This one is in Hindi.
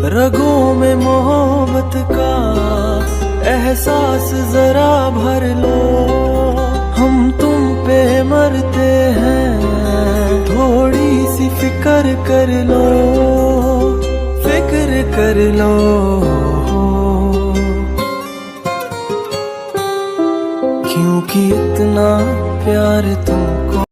रगों में मोहब्बत का एहसास जरा भर लो। हम तुम पे मरते हैं, थोड़ी सी फिक्र कर लो, फिक्र कर लो। क्योंकि इतना प्यार तुमको